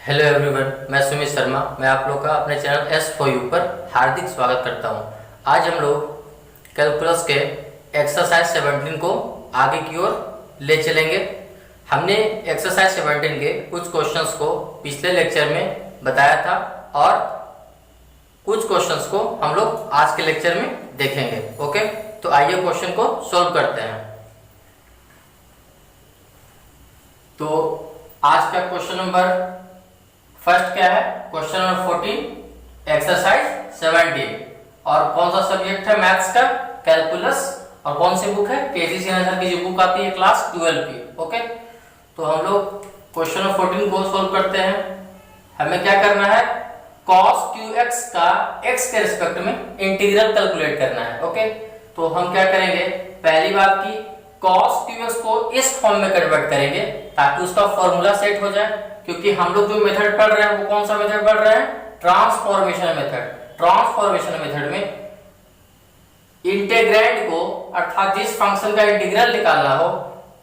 Hello everyone, मैं सुमित शर्मा। मैं आप लोग का अपने चैनल एस फॉर यू पर हार्दिक स्वागत करता हूं। आज हम लोग कैलकुलस के एक्सरसाइज 17 को आगे की ओर ले चलेंगे। हमने एक्सरसाइज 17 के कुछ क्वेश्चंस को पिछले लेक्चर में बताया था और कुछ क्वेश्चंस को हम लोग आज के लेक्चर में देखेंगे। ओके, तो आइए क्वेश्चन को सॉल्व करते हैं। तो आज का क्वेश्चन नंबर फर्स्ट क्या है? क्वेश्चन नंबर 14 एक्सरसाइज 17 और कौन सा सब्जेक्ट है? मैथ्स का, कैलकुलस। और कौन सी बुक है? केसी सिन्हा की जो बुक आती है क्लास 12 की। ओके, तो हम लोग क्वेश्चन नंबर 14 को सोल्व करते हैं। हमें क्या करना है? cos qx का x के रिस्पेक्ट में इंटीग्रल कैलकुलेट करना है। ओके, तो हम क्या करेंगे? पहली बात की cos qx को इस फॉर्म में कन्वर्ट करेंगे ताकि उसका फॉर्मूला सेट हो जाए। क्योंकि हम लोग जो मेथड पढ़ रहे हैं वो कौन सा मेथड पढ़ रहे हैं? Transformation method. ट्रांसफॉर्मेशन मेथड में इंटीग्रैंड को, अर्थात जिस फंक्शन का इंटीग्रल निकालना हो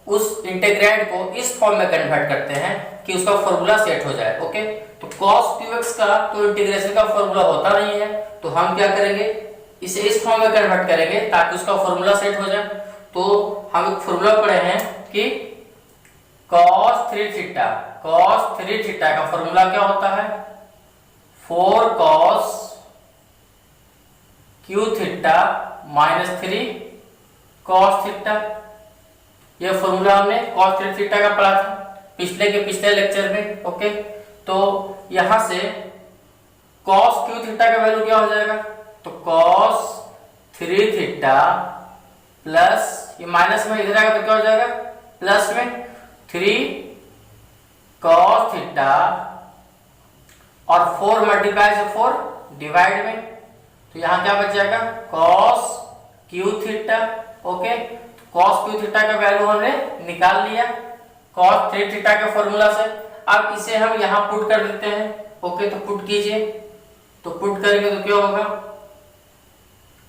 उस इंटीग्रैंड को इस फॉर्म में कन्वर्ट करते हैं कि उसका फॉर्मूला सेट हो जाए। ओके, तो cos qx का तो इंटीग्रेशन का फॉर्मूला होता नहीं है, तो हम क्या करेंगे? इसे इस फॉर्म में कन्वर्ट करेंगे ताकि उसका फॉर्मूला सेट हो जाए। तो हम एक फॉर्मूला पढ़े हैं कि cos 3 थीटा का फॉर्मूला क्या होता है? 4 cos q theta minus 3 cos theta. यह फॉर्मूला हमने cos 3 थीटा का पढ़ा था पिछले लेक्चर में। ओके, तो यहां से cos q थीटा का वैल्यू क्या हो जाएगा? तो cos 3 थीटा प्लस, ये माइनस में इधर आएगा तो क्या हो जाएगा? प्लस में 3 cos थीटा और 4 मल्टीप्लाई से 4 डिवाइड में, तो यहां क्या बच जाएगा? cos q theta. Okay, cos q theta का वैल्यू हमने निकाल लिया cos 3 थीटा के फॉर्मूला से। अब इसे हम यहां पुट कर देते हैं। ओके, तो पुट कीजिए। तो पुट करेंगे तो क्या होगा?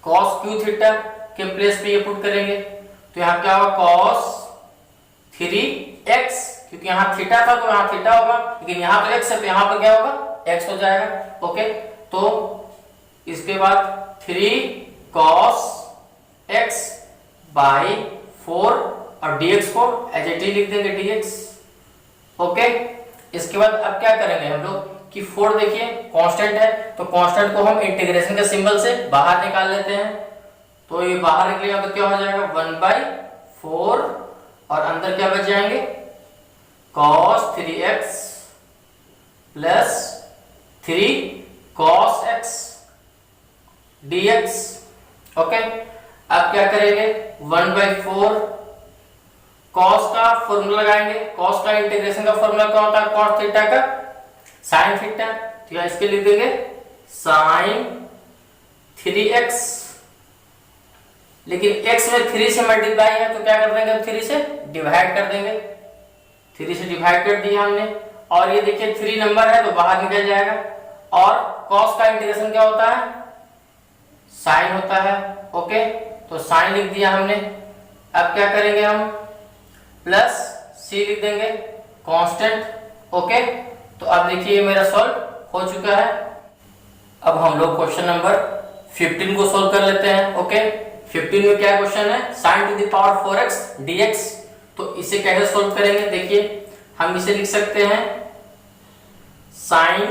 cos q थीटा के प्लेस पे ये पुट करेंगे तो यहां क्या होगा? cos 3x, क्योंकि यहाँ थीटा था तो यहाँ थीटा होगा, लेकिन यहाँ तो x है तो यहाँ पर क्या होगा? x हो जाएगा। ओके, तो इसके बाद 3 cos x बाई 4 और dx को एज इट इज लिख देंगे dx। ओके, इसके बाद अब क्या करेंगे हम लोग कि 4 देखिए कांस्टेंट है, तो कांस्टेंट को हम इंटीग्रेशन के सिंबल से बाहर निकाल लेते हैं। तो ये बाहर निकलेगा तो क्या हो जाएगा? 1/4 और अंदर क्या बच जाएंगे? cos 3x plus 3 cos x dx। Okay, अब क्या करेंगे? 1/4 cos का फॉर्मूला लगाएंगे। cos का इंटीग्रेशन का फॉर्मूला क्या होता है? cos थीटा का sin थीटा, तो यहां इसके लिख देंगे sin 3x, लेकिन x में 3 से मल्टीप्लाई है तो क्या कर देंगे? 3 से डिवाइड कर देंगे। 3 से डिवाइड कर दिया हमने, और ये देखिए 3 नंबर है तो बाहर निकल जाएगा। और cos का इंटीग्रेशन क्या होता है? sin होता है। ओके, तो sin लिख दिया हमने। अब क्या करेंगे हम? प्लस c लिख देंगे कांस्टेंट। ओके, तो अब देखिए मेरा सॉल्व हो चुका है। अब हम लोग क्वेश्चन नंबर 15 को सॉल्व कर लेते हैं। ओके, 15 में क्या क्वेश्चन है? sin to the power 4x dx। तो इसे कैसे सॉल्व करेंगे? देखिए हम इसे लिख सकते हैं sin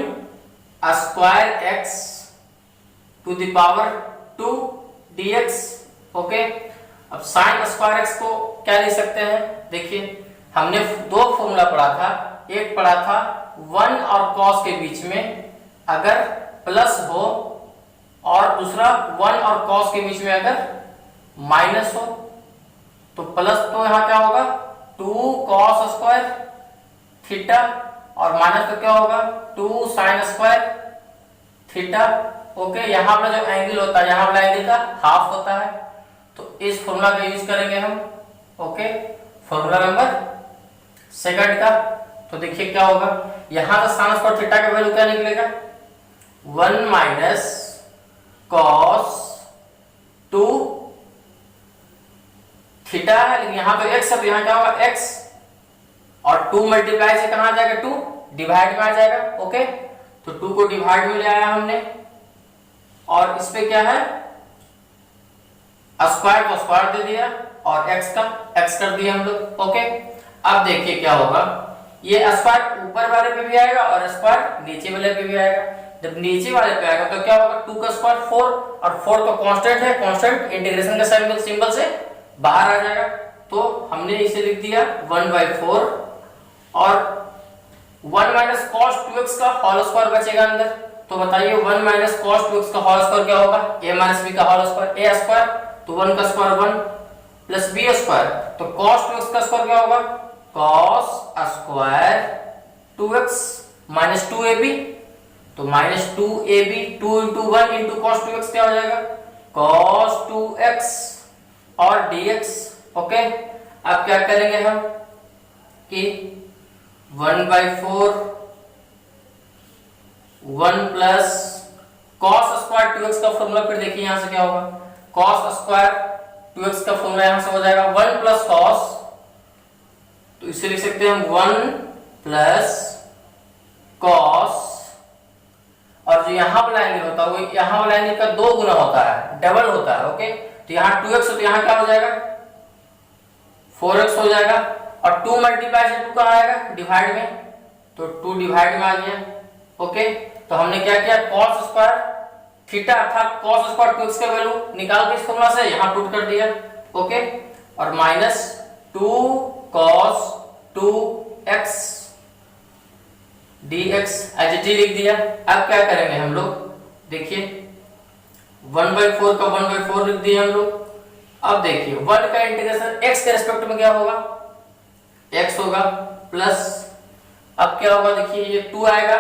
square x to the power 2 dx। Okay, अब sin स्क्वायर x को क्या लिख सकते हैं? देखिए हमने दो फॉर्मूला पढ़ा था। एक पढ़ा था 1 और cos के बीच में अगर प्लस हो, और दूसरा 1 और cos के बीच में अगर माइनस हो। तो प्लस तो यहाँ क्या होगा? 2 cos स्क्वायर थीटा, और माइनस तो क्या होगा? 2 sin स्क्वायर थीटा। ओके, यहाँ पर जो एंगल होता है, यहाँ वाला एंगल का हाफ होता है, तो इस फॉर्मूला का यूज करेंगे हम। ओके, फॉर्मूला नंबर सेकंड का। तो देखिए क्या होगा? यहाँ तो sin स्क्वायर थीटा का वैल्यू क्या निकलेगा? 1 माइनस cos 2 थीटा है, लेकिन यहाँ पे x है तो यहाँ क्या होगा? x, और 2 मल्टीप्लाई से कहाँ जाएगा? 2 डिवाइड में आ जाएगा। ओके, तो 2 को डिवाइड में ले आया हमने, और इस पे क्या है स्क्वायर को स्क्वायर दे दिया और x का x कर दिया हम लोग। ओके, अब देखिए क्या होगा, ये स्क्वायर ऊपर वाले पे भी आएगा और स्क्वायर नीचे वाले पे भी आएगा। जब नीचे वाले पे आएगा तो क्या होगा, 2 का स्क्वायर 4, और 4 तो कांस्टेंट है, कांस्टेंट इंटीग्रेशन का सिंबल से बाहर आ जाएगा। तो हमने इसे लिख दिया 1/4, और 1 माइनस कॉस 2x का होल स्क्वायर बचेगा अंदर। तो बताइए 1 माइनस कॉस 2x का होल स्क्वायर क्या होगा, a माइनस b का होल स्क्वायर, a स्क्वायर, तो 1 का स्क्वायर 1 प्लस b स्क्वायर, तो cos 2x का स्क्वायर क्या होगा, cos square 2x minus 2ab, तो minus 2ab, 2 into 1 into cos 2x क्या हो जाएगा, cos 2x और dx। ओके, अब क्या करेंगे हम कि 1/4 1 प्लस cos स्क्वायर 2x का फॉर्मूला, फिर देखिए यहां से क्या होगा, cos स्क्वायर 2x का फॉर्मूला यहां से हो जाएगा 1 प्लस cos, तो इसे लिख सकते हैं हम 1 प्लस cos, और जो यहां वाला एंगल होता है वो यहां वाला एंगल का 2 गुना होता है, डबल होता है। ओके, तो यहां 2x, तो यहां क्या हो जाएगा 4x हो जाएगा, और 2 मल्टीप्लाई से 2 कहां आएगा, डिवाइड में, तो 2 डिवाइड में आ गया। ओके, तो हमने क्या किया, cos स्क्वायर थीटा अर्थात cos स्क्वायर 2x का वैल्यू निकाल के इस फॉर्मूला से यहां पुट कर दिया। ओके, और minus 2 cos 2x dx as it लिख दिया। अब क्या करेंगे हम लोग, देखिए 1/4 का 1/4 लिख दिया हम लोग। अब देखिए 1 का इंटीग्रेशन x के रिस्पेक्ट में क्या होगा, x होगा, प्लस अब क्या होगा, देखिए ये 2 आएगा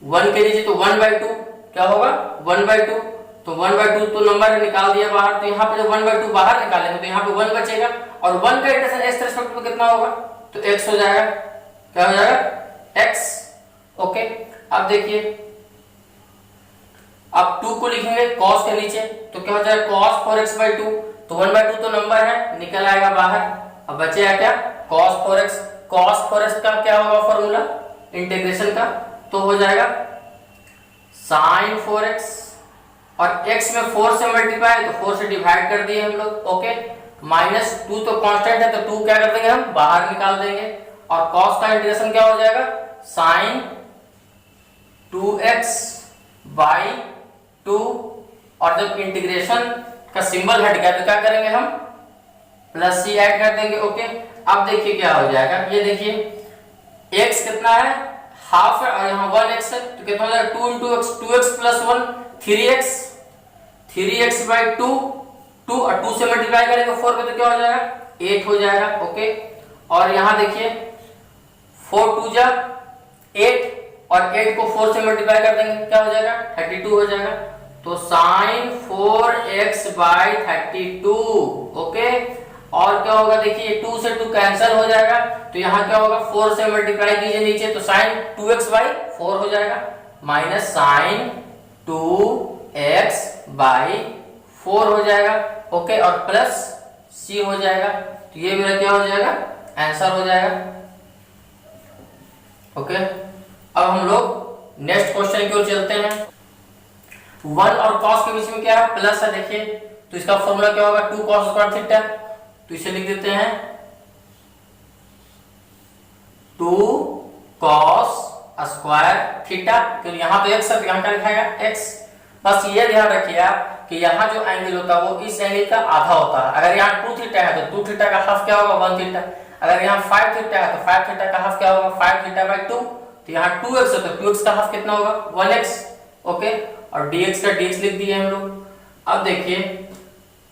1 के नीचे, तो 1/2 क्या होगा 1/2, तो 1/2 तो नंबर निकाल दिया बाहर, तो यहाँ पे जब 1/2 बाहर निकालेंगे तो यहाँ पे 1 बचेगा, और 1 का इंटीग्रेशन x के रिस्पेक्ट में कितना होगा, तो x हो जाएगा, क्या हो जाएगा x। ओके, अब देखिए अब 2 को लिखेंगे cos के नीचे, तो क्या हो जाएगा cos 4x/2, तो 1/2 तो नंबर है निकल आएगा बाहर, अब बचेगा क्या cos 4x, cos 4x का क्या होगा फॉर्मूला इंटीग्रेशन का, तो हो जाएगा sin 4x, और x में 4 से मल्टीप्लाई तो 4 से डिवाइड कर दिए हम लोग। ओके, माइनस 2 तो कांस्टेंट है, तो 2 क्या कर देंगे हम बाहर निकाल देंगे, और cos का इंटीग्रेशन क्या हो जाएगा sin 2x बाई 2, और जब इंटीग्रेशन का सिंबल हट गया तो क्या करेंगे हम प्लस c ऐड कर देंगे। ओके, अब देखिए क्या हो जाएगा, ये देखिए x कितना है हाफ है, और यहाँ 1x है, तो कितना हो जाएगा 2 into x, 2x plus 1 3x, 3x/2, 2 और 2 से मल्टीप्लाई करेंगे 4 पे तो क्या हो जाएगा 8 हो जाएगा। ओके, और यहाँ देखिए 4 2 जा 8, और 8 को 4 से मल्टीप्लाई कर देंगे क्या हो जाएगा 32 हो जाएगा, तो sin 4x/32। ओके, और क्या होगा, देखिए 2 से 2 कैंसिल हो जाएगा, तो यहाँ क्या होगा 4 से मल्टीप्लाई कीजिए नीचे, तो sin 2x/4 हो जाएगा, माइनस sin 2x/4 हो जाएगा। ओके, और प्लस c हो जाएगा, तो ये मेरा क्या हो जाएगा आंसर हो जाएगा। ओके, अब हम लोग नेक्स्ट क्वेश्चन की ओर चलते हैं। 1 और cos के बीच में क्या है प्लस है, देखिए तो इसका फॉर्मूला क्या होगा 2 cos स्क्वायर थीटा, तो इसे लिख देते हैं 2 cos स्क्वायर थीटा, क्योंकि यहाँ तो x है तो यहाँ क्या लिखाएगा x। बस ये ध्यान रखिए आप कि यहाँ जो एंगल होता है वो इस एंगल का आधा होता है, अगर यहाँ 2 थीटा है तो 2 थीटा का हाफ क्या होगा 1 थीटा, अगर यहाँ 5 थीटा है तो 5 थीटा का हाफ क्या होगा 5 थीटा/2, तो यहाँ 2x है तो 2x का हाफ कितना होगा 1x। ओके, और dx का dx लिख दिए हम लोग। अब देखिए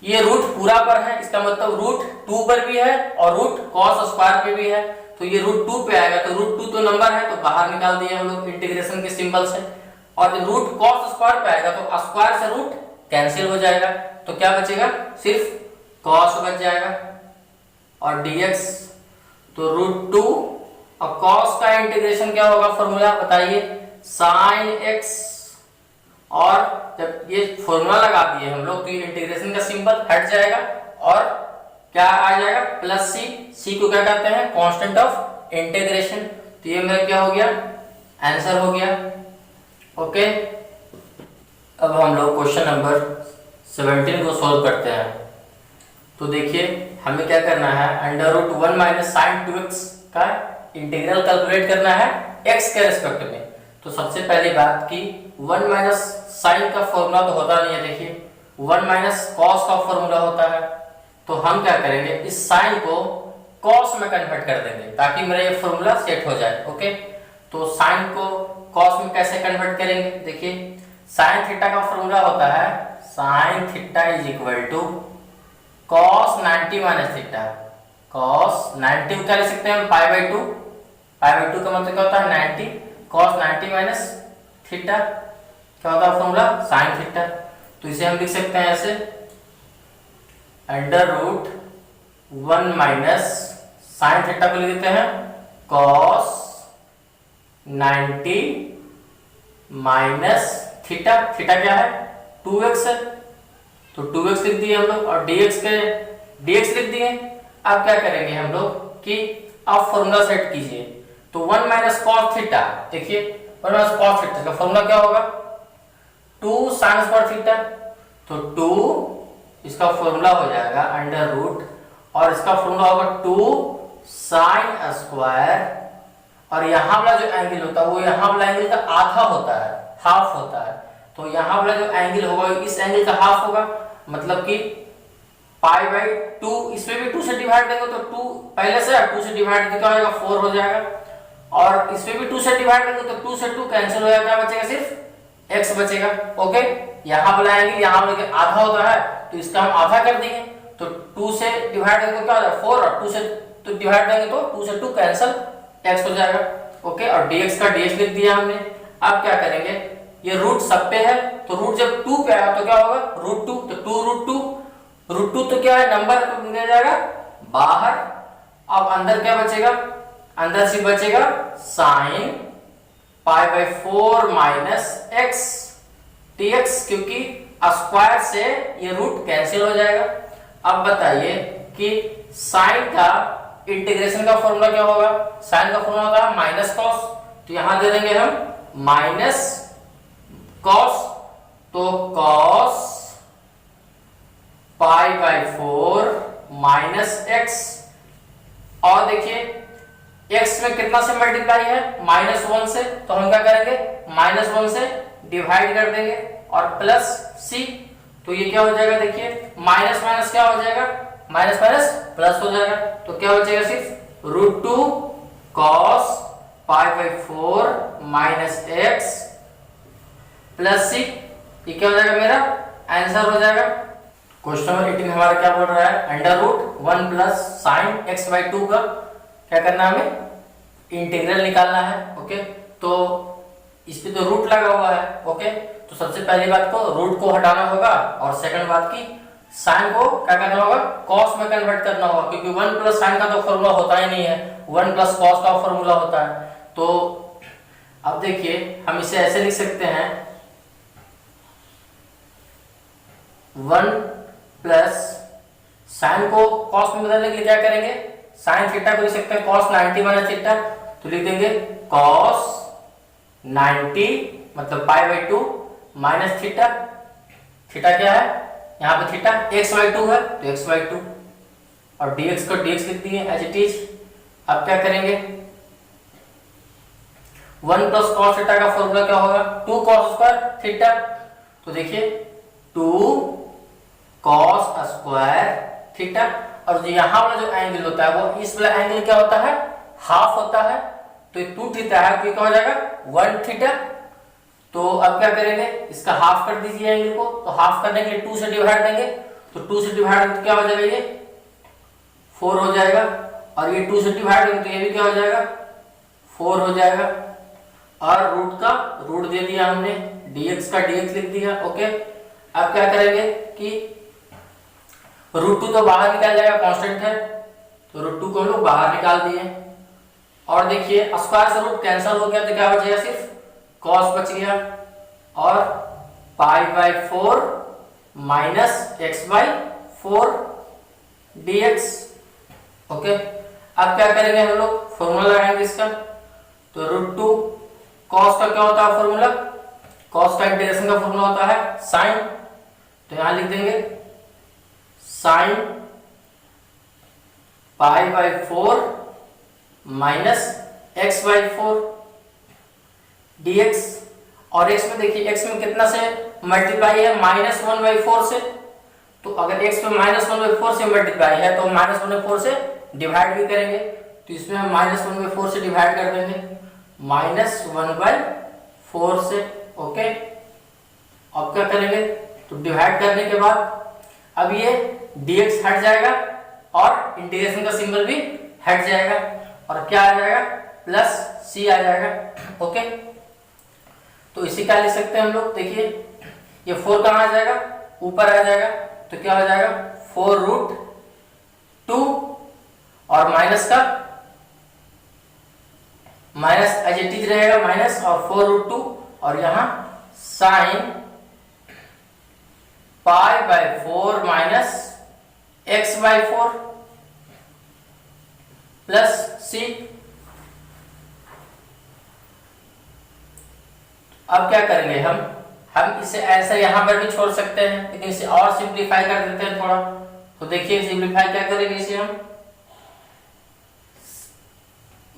ये रूट पूरा पर है, इसका मतलब रूट 2 पर भी है और रूट cos स्क्वायर पे भी है, तो ये रूट 2 पे आएगा, तो रूट 2 तो नंबर है तो बाहर निकाल दिए हम लोग इंटीग्रेशन के सिंबल से, और जब रूट cos स्क्वायर पे आएगा तो स्क्वायर से रूट कैंसिल हो जाएगा, तो क्या बचेगा सिर्फ cos बच जाएगा, और dx तो रूट 2, और cos का इंटीग्रेशन क्या होगा फॉर्मूला बताइए sin x, और जब ये फॉर्मूला लगा दिए हम लोग तो ये इंटीग्रेशन का सिंबल हट जाएगा और क्या आ जाएगा प्लस c, c को क्या कहते हैं कांस्टेंट ऑफ इंटीग्रेशन। तो ये मेरा क्या हो गया, आंसर हो गया। ओके, अब हम लोग क्वेश्चन नंबर 17 को सॉल्व करते हैं। तो देखिए हमें क्या करना है, under root 1 minus sign 2x का इंटीग्रल कैलकुलेट करना है x के रिस्पेक्ट में। तो सबसे पहली बात कि 1 माइनस साइन का फॉर्मूला तो होता नहीं है, देखिए 1 माइनस कॉस का फॉर्मूला होता है। तो हम क्या करेंगे, इस साइन को कॉस में कन्वर्ट कर देंगे ताकि मेरा ये फॉर्मूला सेट हो जाए। ओके, तो साइन को कॉस में कैसे कन्वर्ट करेंगे, देखिए साइन थीटा का फॉर्मूला होता है sine theta is equal to cos 90 minus theta. Cos 90 को क्या लिख सकते हैं हम, पाई बाई 2। पाई बाई 2 का मतलब क्या होता है 90, कॉस 90 माइनस थीटा क्या होता है फॉर्मूला, साइन थीटा। तो इसे हम लिख सकते हैं ऐसे, under root 1 minus sine theta को लिख देते हैं कॉस 90 माइनस थीटा। थीटा क्या है, 2x है, तो 2x लिख दिए हम लोग, और dx लिख दिए। अब क्या करेंगे हम लोग कि अब फॉर्मूला सेट कीजिए। तो 1 माइनस कॉस थीटा, देखिए 1 माइनस कॉस थीटा का फॉर्मूला क्या होगा, 2 साइन स्क्वायर थीटा। तो 2 इसका फॉर्मूला हो जाएगा अंडर रूट, और इसका फॉर्मूला होगा 2 साइन स्क्वायर, और यहाँ वाला जो एंगल होता है वो यहाँ वाला एंगल का आधा होता है, हाफ होता है। तो यहाँ वाला जो एंगल होगा इस एंगल का हाफ होगा, मतलब कि पाई बाई 2, इसमें भी 2 से डिवाइड देंगे तो 2 पहले से 2 से डिवाइड क्या हो जाएगा 4 हो जाएगा, और इसमें भी 2 से डिवाइड देंगे तो 2 से 2 कैंसिल हो जाएगा, क्या बचेगा सिर्फ x बचेगा। ओके, यहाँ वाला एंगल यहाँ वाले के आधा होता है तो इसका हम आधा कर देंगे, तो 2 से डिवाइड देंगे तो क्या हो जाएगा 4, और 2 से तो डिवाइड देंगे तो 2 से 2 कैंसिल, x हो जाएगा। ओके, और dx का dx लिख दिया हमने। अब क्या करेंगे, ये रूट सब पे है तो रूट जब 2 पे आया तो क्या होगा रूट 2, तो 2 रूट 2 तो क्या है नंबर मिल जाएगा बाहर। अब अंदर क्या बचेगा, अंदर से बचेगा sine pi by 4 minus x dx, क्योंकि स्क्वायर से ये रूट कैंसिल हो जाएगा। अब बताइए कि साइन का इंटीग्रेशन का फॉर्मूला क्या होगा, साइन का फॉर्मूला होता है माइनस कॉस। तो यहां दे देंगे हम माइनस कॉस, तो cos pi by 4 minus x, और देखिए x में कितना से मल्टीप्लाई है -1 से, तो हम क्या करेंगे -1 से डिवाइड कर देंगे और प्लस c। तो ये क्या हो जाएगा, देखिए माइनस माइनस क्या हो जाएगा, माइनस माइनस प्लस हो जाएगा। तो क्या बचेगा सिर्फ √2 cos pi by 4 minus x plus c। ये क्या हो जाएगा, मेरा आंसर हो जाएगा। क्वेश्चन नंबर 18 हमारा क्या बोल रहा है, under root 1 plus sine x by 2 का क्या करना है, हमें इंटीग्रल निकालना है। ओके, तो इस पे तो रूट लगा हुआ है। ओके, तो सबसे पहली बात को रूट को हटाना होगा, और सेकंड बात की साइन को क्या करना होगा, कॉस में कन्वर्ट करना होगा, क्योंकि 1 प्लस साइन का तो फॉर्मूला होता ही नहीं है, 1 प्लस कॉस का फॉर्मूला होता है। तो अब देखिए हम इसे ऐसे लिख सकते हैं 1 प्लस साइन को कॉस में बदलने के लिए क्या करेंगे, साइन थीटा को लिख सकते हैं cos 90 माइनस थीटा। तो लिख देंगे cos 90 मतलब pi by 2 minus theta. Theta क्या है, यहाँ पे थीटा x बाई 2 है तो x बाई 2, और dx को dx लिख दिए एज इट इज। अब क्या करेंगे, 1 प्लस कॉस थीटा का फॉर्मूला क्या होगा, 2 कॉस स्क्वायर थीटा। तो देखिए 2 कॉस स्क्वायर थीटा, और जो यहाँ वाला जो एंगल होता है वो इस वाला एंगल क्या होता है, हाफ होता है। तो 2 थीटा है तो क्या हो जाएगा 1 थीटा। तो अब क्या करेंगे, इसका हाफ कर दीजिए एंगल को, तो हाफ करने के लिए 2 से डिवाइड देंगे, तो 2 से डिवाइड देंगे तो क्या हो जाएगा, ये 4 हो जाएगा, और ये 2 से डिवाइड देंगे तो ये भी क्या हो जाएगा 4 हो जाएगा, और रूट का रूट दे दिया हमने, dx का dx लिख दिया। ओके, अब क्या करेंगे कि √2 तो बाहर निकाल जाएगा, कांस्टेंट है, तो √2 को हम लोग बाहर निकाल दिए। और देखिए स्क्वायर से रूट कैंसिल हो गया तो क्या बचेगा, सिर्फ cos बच गया, और pi by 4 minus x by 4 dx। Okay, अब क्या करेंगे हम लोग, फॉर्मूला लगाएंगे इसका। तो √2 कॉस का क्या होता है फॉर्मूला, कॉस का इंटीग्रेशन का फॉर्मूला होता है साइन। तो यहां लिख देंगे साइन π/4 माइनस x/4 dx। और x में देखिए, x में कितना से मल्टीप्लाई है, -1/4 से। तो अगर x में -1/4 से मल्टीप्लाई है तो -1/4 से डिवाइड भी करेंगे। तो इसमें हम -1/4 से डिवाइड कर देंगे, -1/4 से। ओके, अब क्या करेंगे, तो डिवाइड करने के बाद अब ये dx हट जाएगा और इंटीग्रेशन का सिंबल भी हट जाएगा, और क्या आ जाएगा, +c आ जाएगा। ओके, तो इसी का लिख सकते हैं हम लोग। देखिए ये 4 कहाँ आ जाएगा, ऊपर आ जाएगा। तो क्या हो जाएगा, 4√2 और माइनस का माइनस एज इट इज रहेगा, माइनस और 4√2 और यहां sign π/4 minus x/4 plus c। अब क्या करेंगे हम इसे ऐसा यहां पर भी छोड़ सकते हैं, लेकिन इसे और सिंप्लीफाई कर देते हैं थोड़ा। तो देखिए सिंप्लीफाई क्या करेंगे इसे हम,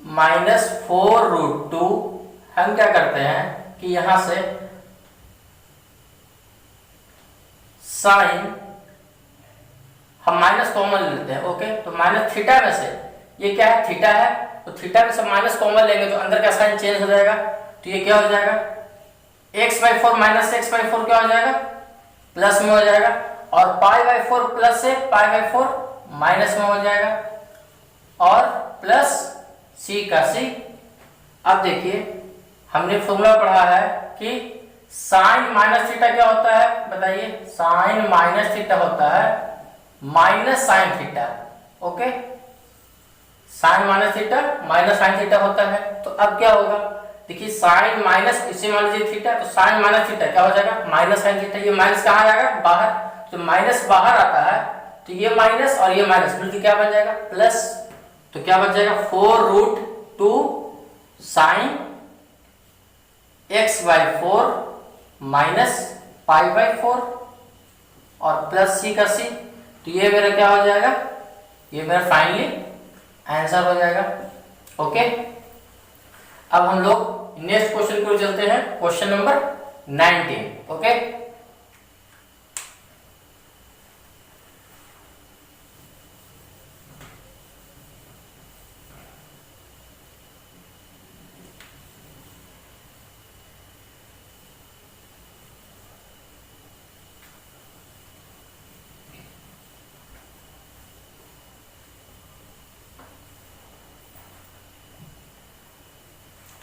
-4√2 हम क्या करते हैं कि यहां से साइन हम माइनस कॉमन लेते हैं। ओके, तो माइनस थीटा में से, ये क्या है, थीटा है, तो थीटा में से माइनस कॉमन लेंगे तो अंदर का साइन चेंज हो जाएगा। तो ये क्या हो जाएगा, x/4 माइनस x/4 क्या हो जाएगा, प्लस में हो जाएगा, और π/4 प्लस से π/4 माइनस में हो जाएगा, और प्लस c का c। अब देखिए हमने फॉर्मूला पढ़ा है कि साइन माइनस थीटा क्या होता है, बताइए, साइन माइनस थीटा होता है minus sine theta. Okay, sine minus theta minus sine theta होता है। तो अब क्या होगा, देखिए साइन माइनस, इसे मान लीजिए थीटा, तो साइन माइनस थीटा क्या हो जाएगा, माइनस साइन थीटा। ये माइनस कहाँ जाएगा, बाहर। तो माइनस बाहर आता है तो ये माइनस और ये माइनस मिलकर क्या बन जाएगा, प्लस। तो क्या बन जाएगा, 4√2 साइन x/4 माइनस π/4 और प्लस c का c। तो ये मेरा क्या हो जाएगा, ये मेरा फाइनली आंसर हो जाएगा। ओके, अब हम लोग नेक्स्ट क्वेश्चन को चलते हैं, क्वेश्चन नंबर 19। ओके,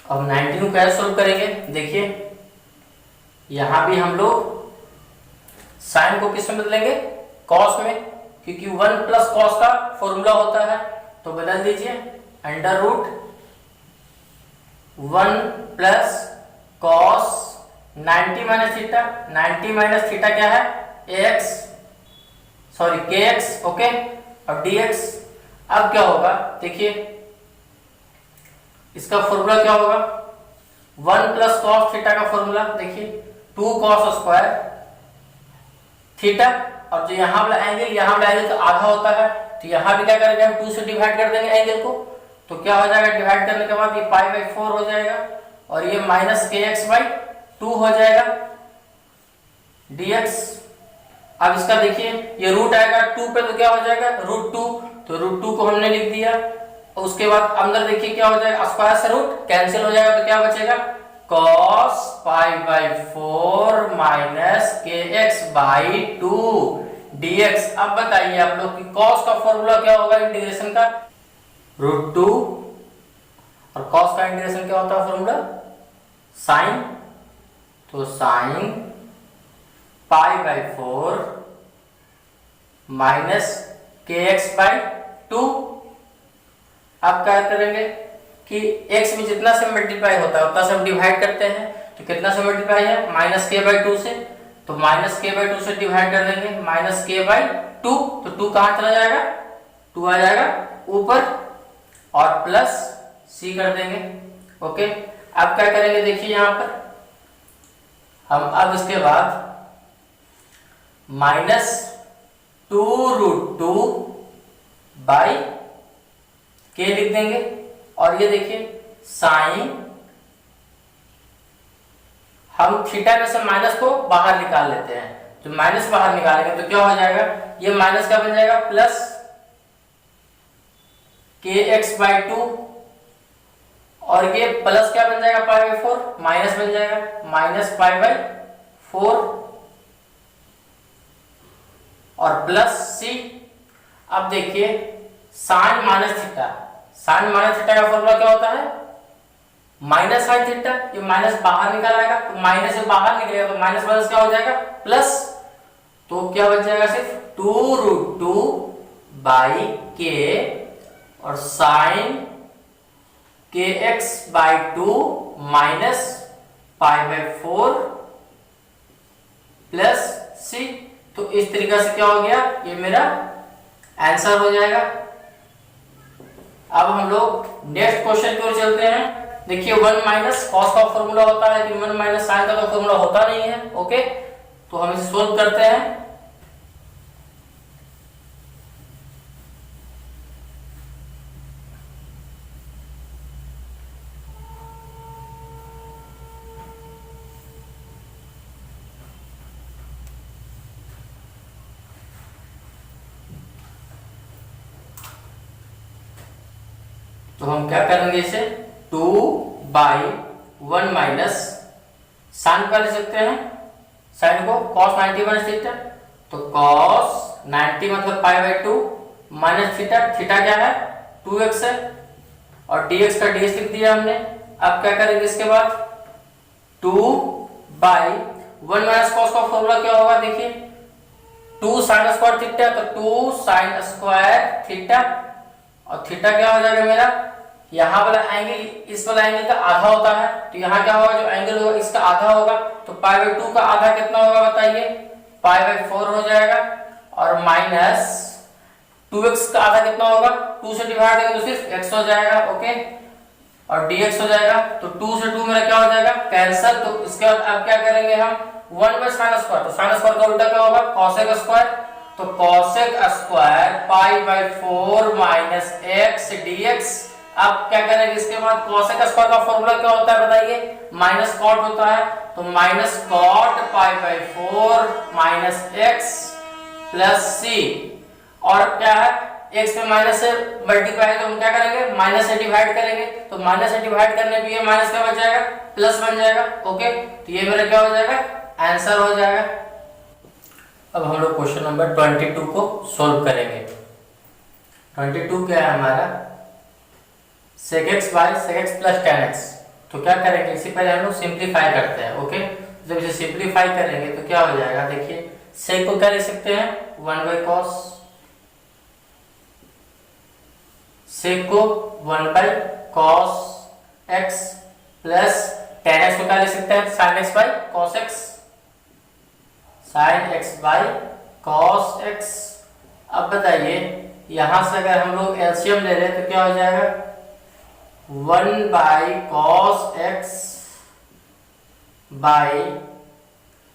अब 19 को कैसे सोल्व करेंगे, देखिए यहां भी हम लोग साइन को किस में बदलेंगे, कॉस में, क्योंकि 1 प्लस कॉस का फॉर्मूला होता है। तो बदल दीजिए, √1 plus cos 90 minus theta. 90 minus theta क्या है, kx। ओके, और dx। अब क्या होगा, देखिए इसका फॉर्मूला क्या होगा, 1 प्लस कॉस थीटा का फॉर्मूला देखिए 2 कॉस स्क्वायर थीटा, और जो यहाँ वाला एंगल तो आधा होता है। तो यहाँ भी क्या करेंगे, हम 2 से डिवाइड कर देंगे एंगल को। तो क्या हो जाएगा, डिवाइड करने के बाद ये π/4 हो जाएगा, और ये माइनस kx/2 हो जाएगा dx। अब इसका देखिए ये रूट आएगा 2 पे, तो क्या हो जाएगा, √2। तो √2 को हमने लिख दिया। और उसके बाद अंदर देखिए क्या हो जाएगा, स्क्वायर से रूट कैंसिल हो जाएगा, तो क्या बचेगा, cos π/4 माइनस kx/2 dx। अब बताइए आप लोग कि cos का फॉर्मूला क्या होगा इंटीग्रेशन का, √2, और cos का इंटीग्रेशन क्या होता है फॉर्मूला, साइन। तो साइन π/4 माइनस kx/2। अब क्या करेंगे कि x में जितना से मल्टीप्लाई होता है उतना से हम डिवाइड करते हैं। तो कितना से मल्टीप्लाई है, -k/2 से। तो -k/2 से डिवाइड कर देंगे, -k/2। तो 2 कहां चला जाएगा, 2 आ जाएगा ऊपर, और प्लस सी कर देंगे। ओके, अब क्या करेंगे देखिए यहां पर हम अब इसके बाद -2√2 बाई के लिख देंगे। और ये देखिए साइन, हम थीटा में से माइनस को बाहर निकाल लेते हैं, तो माइनस बाहर निकालेंगे तो क्या हो जाएगा, ये माइनस क्या बन जाएगा, प्लस kx/2 और ये प्लस क्या बन जाएगा, π/4 माइनस बन जाएगा -π/4 और प्लस सी। अब देखिए sine minus theta, sine minus theta का फॉर्मूला क्या होता है, माइनस साइन थीटा। ये माइनस बाहर निकल आएगा तो माइनस से बाहर निकलेगा तो माइनस माइनस क्या हो जाएगा, प्लस। तो क्या बच जाएगा, सिर्फ 2√2 बाई के और साइन kx/2 माइनस π/4 प्लस सी। तो इस तरीके से क्या हो गया, ये मेरा आंसर हो जाएगा। अब हम लोग नेक्स्ट क्वेश्चन की ओर चलते हैं। देखिए 1 माइनस कॉस का फॉर्मूला होता है, लेकिन 1 माइनस साइन का तो फॉर्मूला होता नहीं है। ओके, तो हम इसे सोल्व करते हैं। तो हम क्या करेंगे, इसे 2/1 माइनस साइन का ले सकते हैं, साइन को cos 90 माइनस थीटा। तो cos 90 मतलब π/2 माइनस थीटा, थीटा क्या है 2x है और dx का dx लिख दिया हमने। अब क्या करेंगे इसके बाद 2/1 माइनस cos का फॉर्मूला क्या होगा, देखिए 2 sin स्क्वायर थीटा, तो 2 sin स्क्वायर थीटा और थीटा क्या हो जाएगा मेरा, यहाँ वाला एंगल इस वाला एंगल का आधा होता है, तो यहाँ क्या होगा, जो एंगल होगा इसका आधा होगा। तो π/2 का आधा कितना होगा बताइए, π/4 हो जाएगा और माइनस 2x का आधा कितना होगा, 2 से डिवाइड करेंगे तो सिर्फ x हो जाएगा। ओके, और dx हो जाएगा। तो 2 से 2 मेरा क्या हो जाएगा, कैंसिल। तो इसके बाद अब क्या करेंगे हम 1/sin स्क्वायर, तो sin स्क्वायर का उल्टा क्या होगा, cosec स्क्वायर। तो cosec square π/4 minus x dx। अब क्या करेंगे इसके बाद, cosec स्क्वायर का फॉर्मूला क्या होता है बताइए, माइनस कॉट होता है। तो minus cot π/4 minus x plus C. और क्या है, x पे माइनस से मल्टीप्लाई, तो हम क्या करेंगे माइनस से डिवाइड करेंगे। तो माइनस से डिवाइड करने पे ये माइनस क्या बच जाएगा, प्लस बन जाएगा। ओके, तो ये मेरा क्या हो जाएगा, आंसर हो जाएगा। अब हम लोग क्वेश्चन नंबर 22 को सोल्व करेंगे। 22 क्या है हमारा, sec x by sec x plus tan x। तो क्या करेंगे, इससे पहले हम लोग सिंप्लीफाई करते हैं। ओके, जब इसे सिंप्लीफाई करेंगे तो क्या हो जाएगा, देखिए sec को क्या लिख सकते हैं 1/cos, sec को 1/cos x plus tan x को क्या लिख सकते हैं sin x by cos x, sin x by cos x। अब बताइए यहां से अगर हम लोग एलसीएम ले रहे तो क्या हो जाएगा, 1/cos x by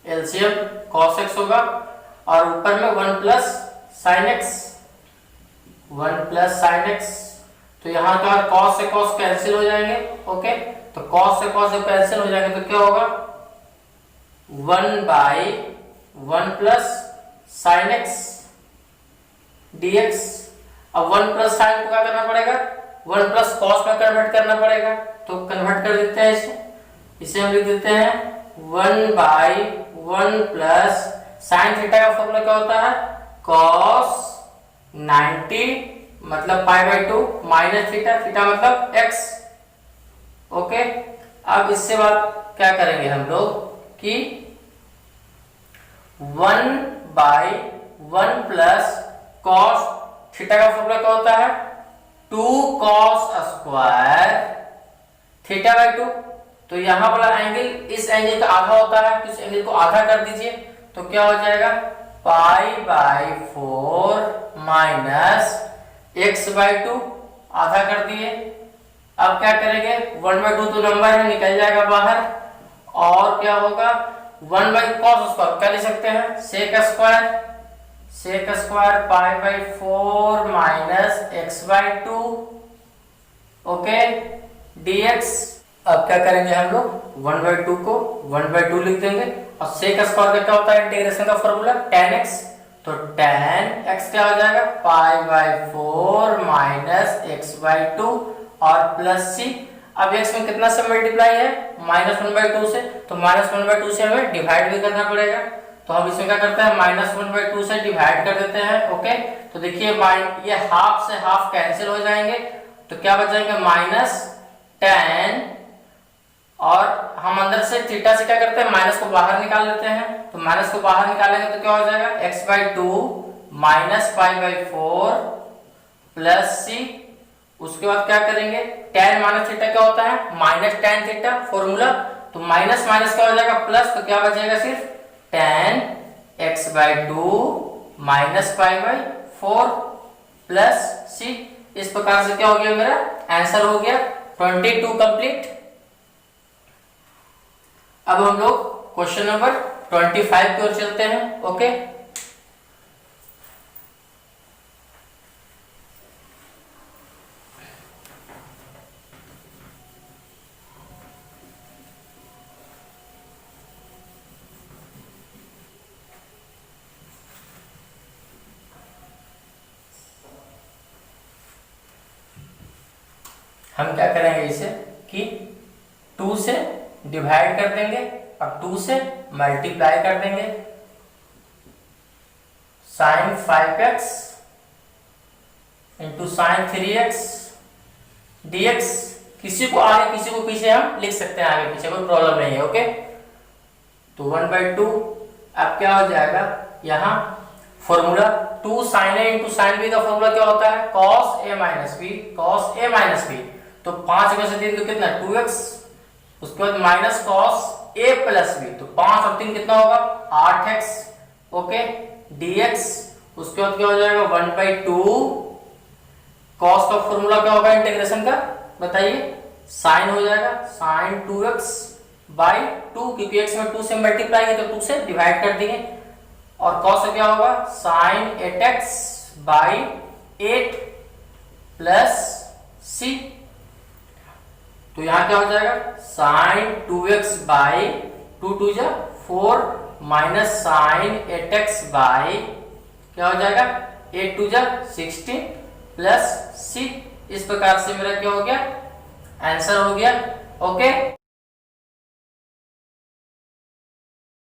LCM cos x होगा और ऊपर में 1 plus sin x, 1 plus sin x। तो यहाँ क्या cos से cos कैंसिल हो जाएंगे। ओके, तो cos से cos कैंसिल हो जाएंगे तो क्या होगा 1/1 प्लस sin x dx। अब 1 प्लस sin को क्या करना पड़ेगा, 1 प्लस cos में कन्वर्ट करना पड़ेगा। तो कन्वर्ट कर देते हैं इसे हम लिख देते हैं 1/1 प्लस sin थीटा का फॉर्मूला क्या होता है, cos 90 मतलब π/2 माइनस थीटा, थीटा मतलब x। ओके, अब इससे बाद क्या करेंगे हम लोग कि 1/1 प्लस cos थीटा का फॉर्मूला क्या होता है 2 cos स्क्वायर θ/2। तो यहां वाला एंगल इस एंगल का आधा होता है, तो इस एंगल को आधा कर दीजिए। तो क्या हो जाएगा π/4 माइनस x/2 आधा कर दिए। अब क्या करेंगे, 1/2 तो नंबर है, निकल जाएगा बाहर, और क्या होगा 1/cos², क्या लिख सकते हैं, sec² π/4 minus x/2 okay dx। अब क्या करेंगे हम लोग 1/2 को 1/2 लिख देंगे, और sec² का क्या होता है इंटीग्रेशन का फॉर्मूला tan x, तो tan x क्या हो जाएगा π/4 माइनस x/2 और प्लस c। अब x में कितना से मल्टीप्लाई है, -1/2 से, तो -1/2 से हमें डिवाइड भी करना पड़ेगा, तो हम इसमें क्या करते हैं -1/2 से डिवाइड कर देते हैं ओके। तो देखिए ये हाफ से हाफ कैंसिल हो जाएंगे, तो क्या बच जाएंगे -tan, और हम अंदर से थीटा से क्या करते हैं माइनस को बाहर निकाल लेते हैं, तो माइनस को बाहर निकालेंगे तो क्या हो जाएगा x/2 माइनस π/4 प्लस c। उसके बाद क्या करेंगे tan माइनस थीटा क्या होता है -tan थीटा फॉर्मूला, तो माइनस माइनस क्या हो जाएगा प्लस, तो क्या बचेगा सिर्फ tan x/2 minus π/4 plus c। इस प्रकार से क्या हो गया, मेरा आंसर हो गया 22 कंप्लीट। अब हम लोग क्वेश्चन नंबर 25 की ओर चलते हैं ओके। हम क्या करेंगे इसे कि 2 से डिवाइड कर देंगे और 2 से मल्टीप्लाई कर देंगे, sin 5x into sin 3x dx। किसी को आगे किसी को पीछे हम लिख सकते हैं, आगे पीछे कोई प्रॉब्लम नहीं है ओके। तो 1/2 अब क्या हो जाएगा, यहाँ formula 2 sin a into sin b का फॉर्मूला क्या होता है cos a माइनस b, तो 5 में से 3 तो कितना 2x, उसके बाद minus cos a plus b, तो 5 और 3 कितना होगा 8x ओके dx। उसके बाद क्या हो जाएगा 1/2 cos का फॉर्मूला क्या होगा इंटीग्रेशन का बताइए, sin हो जाएगा sin 2x/2, क्योंकि x में 2 से मल्टीप्लाई है तो 2 से डिवाइड कर देंगे, और cos क्या होगा sin 8x/8 प्लस c। तो यहाँ क्या हो जाएगा sin 2x/2 4 minus sin 8x क्या हो जाएगा 8 16 प्लस c। इस प्रकार से मेरा क्या हो गया आंसर हो गया ओके।